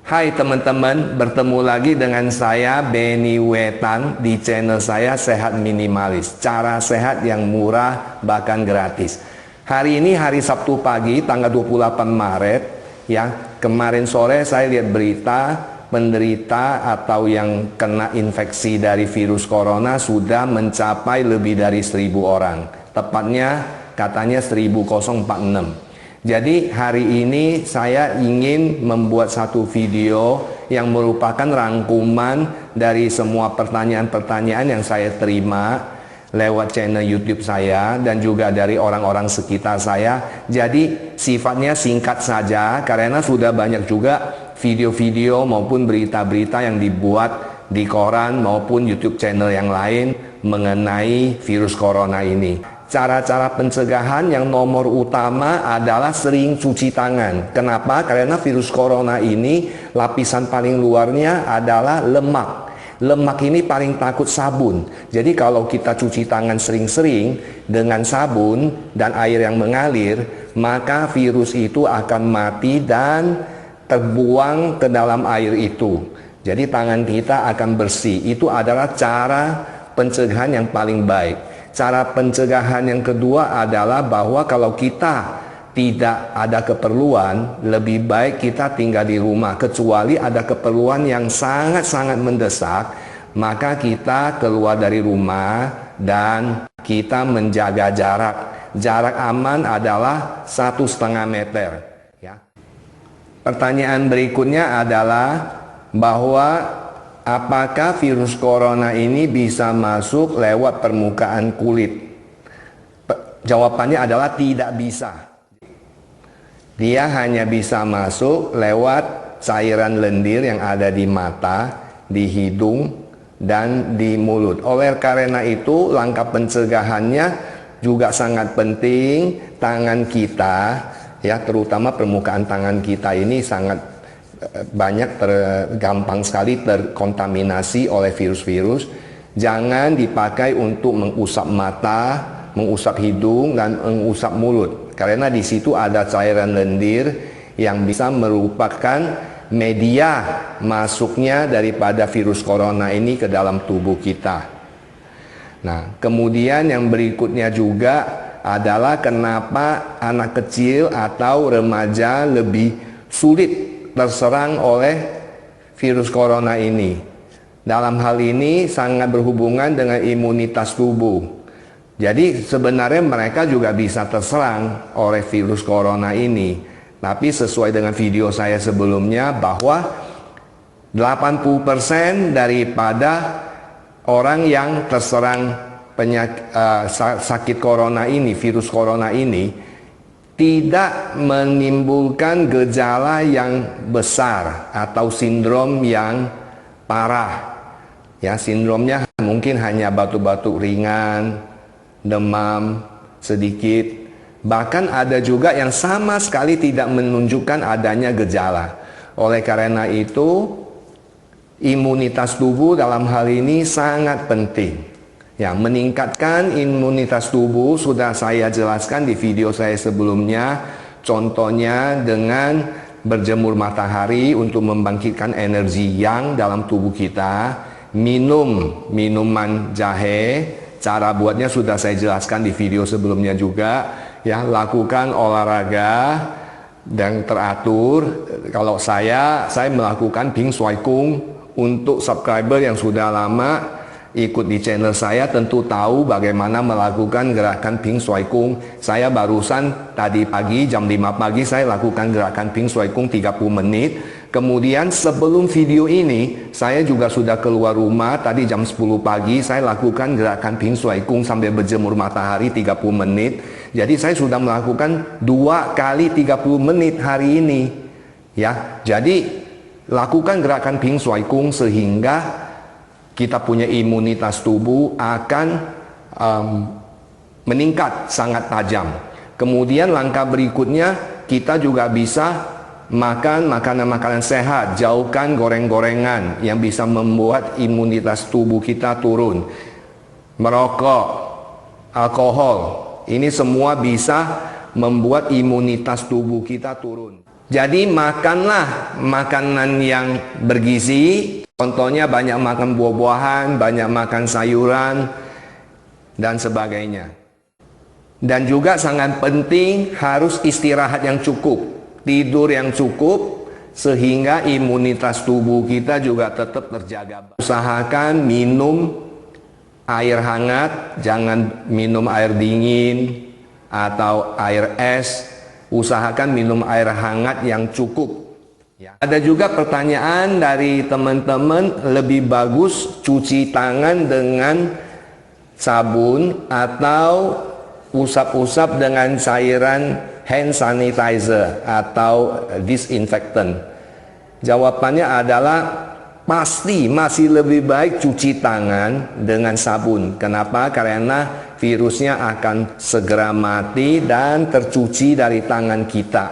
Hai teman-teman, bertemu lagi dengan saya Benny Wetan di channel saya Sehat Minimalis. Cara sehat yang murah bahkan gratis. Hari ini hari Sabtu pagi tanggal 28 Maret ya. Kemarin sore saya lihat berita penderita atau yang kena infeksi dari virus corona sudah mencapai lebih dari 1.000 orang. Tepatnya katanya 1.046. Jadi hari ini saya ingin membuat satu video yang merupakan rangkuman dari semua pertanyaan-pertanyaan yang saya terima lewat channel YouTube saya dan juga dari orang-orang sekitar saya. Jadi sifatnya singkat saja karena sudah banyak juga video-video maupun berita-berita yang dibuat di koran maupun YouTube channel yang lain mengenai virus corona ini. Cara-cara pencegahan yang nomor utama adalah sering cuci tangan. Kenapa? Karena virus corona ini lapisan paling luarnya adalah lemak. Lemak ini paling takut sabun. Jadi kalau kita cuci tangan sering-sering dengan sabun dan air yang mengalir, maka virus itu akan mati dan terbuang ke dalam air itu. Jadi tangan kita akan bersih. Itu adalah cara pencegahan yang paling baik. Cara pencegahan yang kedua adalah bahwa kalau kita tidak ada keperluan, lebih baik kita tinggal di rumah. Kecuali ada keperluan yang sangat-sangat mendesak, maka kita keluar dari rumah dan kita menjaga jarak. Jarak aman adalah 1,5 meter. Ya. Pertanyaan berikutnya adalah bahwa apakah virus corona ini bisa masuk lewat permukaan kulit? Jawabannya adalah tidak bisa. Dia hanya bisa masuk lewat cairan lendir yang ada di mata, di hidung, dan di mulut. Oleh karena itu, langkah pencegahannya juga sangat penting. Tangan kita, ya terutama permukaan tangan kita ini sangat banyak gampang sekali terkontaminasi oleh virus-virus. Jangan dipakai untuk mengusap mata, mengusap hidung, dan mengusap mulut. Karena di situ ada cairan lendir yang bisa merupakan media masuknya daripada virus corona ini ke dalam tubuh kita. Nah, kemudian yang berikutnya juga adalah kenapa anak kecil atau remaja lebih sulit terserang oleh virus corona ini. Dalam hal ini sangat berhubungan dengan imunitas tubuh. Jadi sebenarnya mereka juga bisa terserang oleh virus corona ini. Tapi sesuai dengan video saya sebelumnya bahwa 80% daripada orang yang terserang sakit corona ini, virus corona ini, tidak menimbulkan gejala yang besar atau sindrom yang parah. Ya, sindromnya mungkin hanya batuk-batuk ringan, demam sedikit. Bahkan ada juga yang sama sekali tidak menunjukkan adanya gejala. Oleh karena itu, imunitas tubuh dalam hal ini sangat penting. Ya, meningkatkan imunitas tubuh sudah saya jelaskan di video saya sebelumnya. Contohnya dengan berjemur matahari untuk membangkitkan energi yang dalam tubuh kita. Minum minuman jahe, cara buatnya sudah saya jelaskan di video sebelumnya juga. Ya, lakukan olahraga dan teratur. Kalau saya melakukan Ping Shuai Kung. Untuk subscriber yang sudah lama ikut di channel saya tentu tahu bagaimana melakukan gerakan Ping Shuai Kung. Saya barusan tadi pagi jam 5 pagi saya lakukan gerakan Ping Shuai Kung 30 menit. Kemudian sebelum video ini saya juga sudah keluar rumah tadi jam 10 pagi saya lakukan gerakan Ping Shuai Kung sambil berjemur matahari 30 menit. Jadi saya sudah melakukan 2 kali 30 menit hari ini. Ya, jadi lakukan gerakan Ping Shuai Kung sehingga kita punya imunitas tubuh akan meningkat sangat tajam. Kemudian langkah berikutnya kita juga bisa makan makanan-makanan sehat. Jauhkan goreng-gorengan yang bisa membuat imunitas tubuh kita turun. Merokok, alkohol, ini semua bisa membuat imunitas tubuh kita turun. Jadi makanlah makanan yang bergizi, contohnya banyak makan buah-buahan, banyak makan sayuran, dan sebagainya. Dan juga sangat penting harus istirahat yang cukup, tidur yang cukup, sehingga imunitas tubuh kita juga tetap terjaga. Usahakan minum air hangat, jangan minum air dingin atau air es. Usahakan minum air hangat yang cukup. Ya. Ada juga pertanyaan dari teman-teman, lebih bagus cuci tangan dengan sabun atau usap-usap dengan cairan hand sanitizer atau disinfektan. Jawabannya adalah pasti masih lebih baik cuci tangan dengan sabun. Kenapa? Karena virusnya akan segera mati dan tercuci dari tangan kita.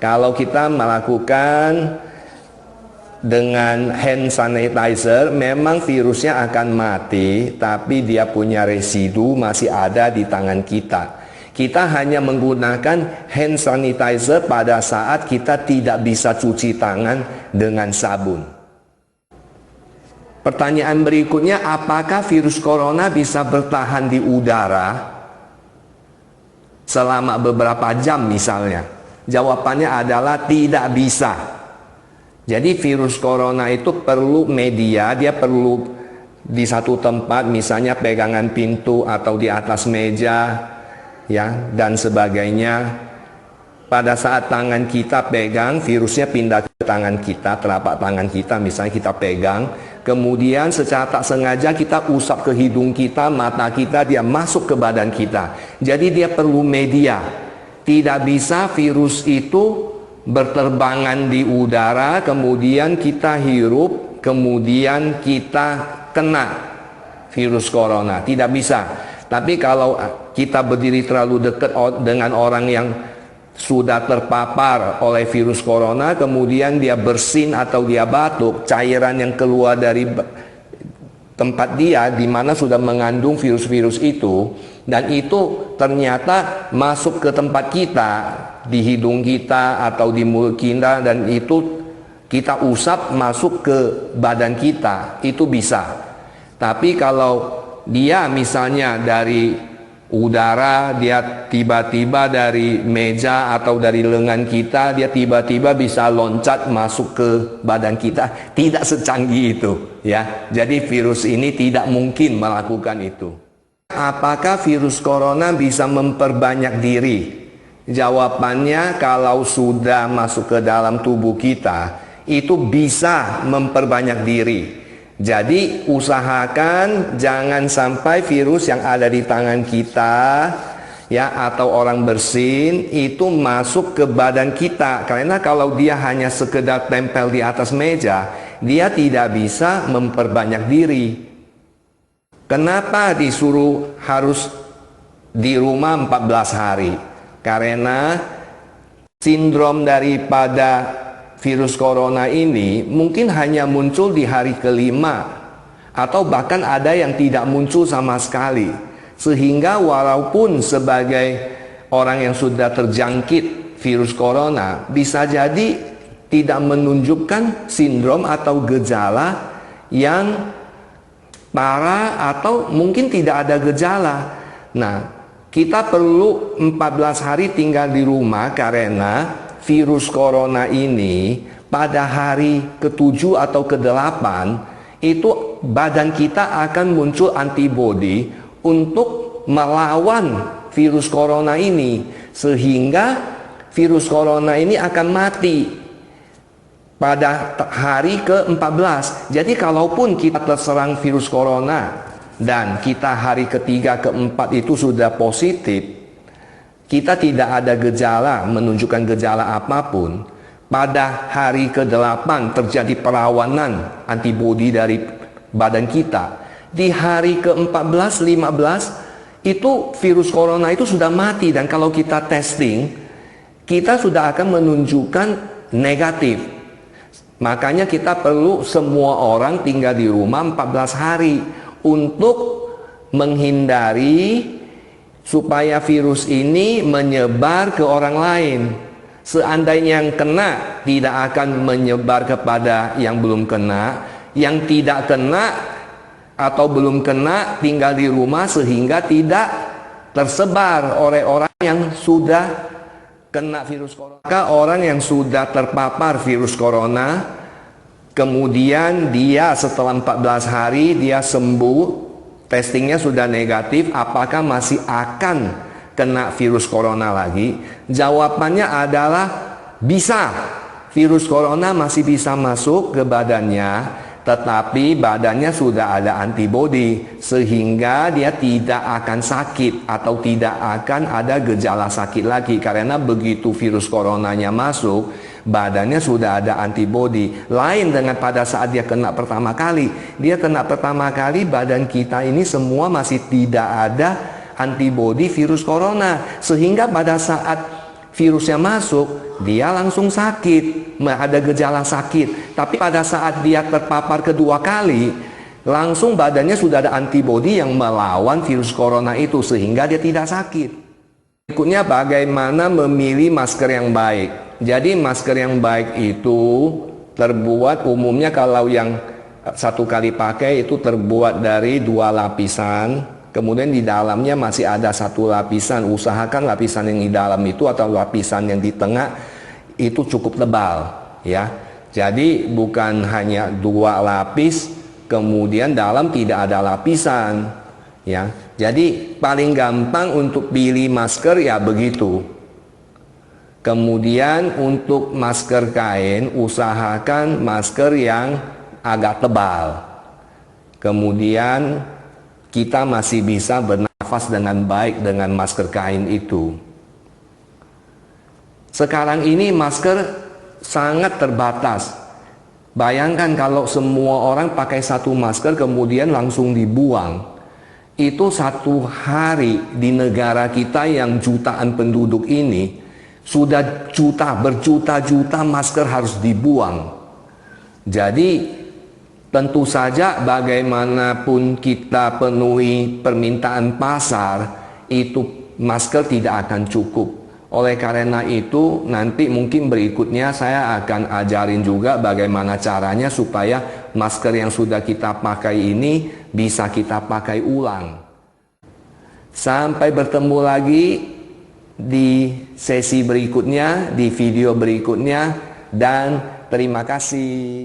Kalau kita melakukan dengan hand sanitizer, memang virusnya akan mati, tapi dia punya residu masih ada di tangan kita. Kita hanya menggunakan hand sanitizer pada saat kita tidak bisa cuci tangan dengan sabun. Pertanyaan berikutnya, apakah virus corona bisa bertahan di udara selama beberapa jam misalnya? Jawabannya adalah tidak bisa. Jadi virus corona itu perlu media, dia perlu di satu tempat, misalnya pegangan pintu atau di atas meja, ya, dan sebagainya. Pada saat tangan kita pegang, virusnya pindah ke tangan kita, telapak tangan kita misalnya kita pegang, kemudian secara tak sengaja kita usap ke hidung kita, mata kita, dia masuk ke badan kita. Jadi dia perlu media. Tidak bisa virus itu berterbangan di udara, kemudian kita hirup, kemudian kita kena virus corona. Tidak bisa. Tapi kalau kita berdiri terlalu dekat dengan orang yang sudah terpapar oleh virus corona, kemudian dia bersin atau dia batuk, cairan yang keluar dari tempat dia di mana sudah mengandung virus-virus itu, dan itu ternyata masuk ke tempat kita, di hidung kita atau di mulut kita, dan itu kita usap masuk ke badan kita, itu bisa. Tapi kalau dia misalnya dari udara, dia tiba-tiba dari meja atau dari lengan kita, dia tiba-tiba bisa loncat masuk ke badan kita, tidak secanggih itu, ya. Jadi virus ini tidak mungkin melakukan itu. Apakah virus corona bisa memperbanyak diri? Jawabannya, kalau sudah masuk ke dalam tubuh kita, itu bisa memperbanyak diri. Jadi usahakan jangan sampai virus yang ada di tangan kita, ya, atau orang bersin itu masuk ke badan kita. Karena kalau dia hanya sekedar tempel di atas meja, dia tidak bisa memperbanyak diri. Kenapa disuruh harus di rumah 14 hari? Karena sindrom daripada virus corona ini mungkin hanya muncul di hari kelima, atau bahkan ada yang tidak muncul sama sekali. Sehingga walaupun sebagai orang yang sudah terjangkit virus corona, bisa jadi tidak menunjukkan sindrom atau gejala yang parah, atau mungkin tidak ada gejala. Nah, kita perlu 14 hari tinggal di rumah karena virus corona ini pada hari ke-7 atau ke-8 itu badan kita akan muncul antibodi untuk melawan virus corona ini, sehingga virus corona ini akan mati pada hari ke-14. Jadi kalaupun kita terserang virus corona dan kita hari ketiga, keempat itu sudah positif, kita tidak ada gejala, menunjukkan gejala apapun, pada hari ke-8 terjadi perlawanan antibodi dari badan kita. Di hari ke-14, 15 itu virus corona itu sudah mati, dan kalau kita testing, kita sudah akan menunjukkan negatif. Makanya kita perlu semua orang tinggal di rumah 14 hari untuk menghindari supaya virus ini menyebar ke orang lain. Seandainya yang kena tidak akan menyebar kepada yang belum kena, yang tidak kena atau belum kena tinggal di rumah sehingga tidak tersebar oleh orang yang sudah kena virus corona. Maka orang yang sudah terpapar virus corona, kemudian dia setelah 14 hari dia sembuh, testingnya sudah negatif, apakah masih akan kena virus corona lagi? Jawabannya adalah bisa. Virus corona masih bisa masuk ke badannya, tetapi badannya sudah ada antibodi sehingga dia tidak akan sakit atau tidak akan ada gejala sakit lagi, karena begitu virus coronanya masuk, badannya sudah ada antibodi. Lain dengan pada saat dia kena pertama kali. Dia kena pertama kali, badan kita ini semua masih tidak ada antibodi virus corona, sehingga pada saat virusnya masuk, dia langsung sakit, ada gejala sakit. Tapi pada saat dia terpapar kedua kali, langsung badannya sudah ada antibodi yang melawan virus corona itu, sehingga dia tidak sakit. Berikutnya, bagaimana memilih masker yang baik. Jadi masker yang baik itu terbuat umumnya, kalau yang satu kali pakai itu terbuat dari 2 lapisan. Kemudian di dalamnya masih ada 1 lapisan. Usahakan lapisan yang di dalam itu atau lapisan yang di tengah itu cukup tebal, ya. Jadi bukan hanya 2 lapis, kemudian dalam tidak ada lapisan, ya. Jadi paling gampang untuk pilih masker ya begitu. Kemudian untuk masker kain, usahakan masker yang agak tebal. Kemudian kita masih bisa bernafas dengan baik dengan masker kain itu. Sekarang ini masker sangat terbatas. Bayangkan kalau semua orang pakai 1 masker kemudian langsung dibuang. Itu 1 hari di negara kita yang jutaan penduduk ini, sudah berjuta-juta masker harus dibuang. Jadi tentu saja bagaimanapun kita penuhi permintaan pasar, itu masker tidak akan cukup. Oleh karena itu, nanti mungkin berikutnya saya akan ajarin juga bagaimana caranya supaya masker yang sudah kita pakai ini bisa kita pakai ulang. Sampai bertemu lagi di sesi berikutnya, di video berikutnya, dan terima kasih.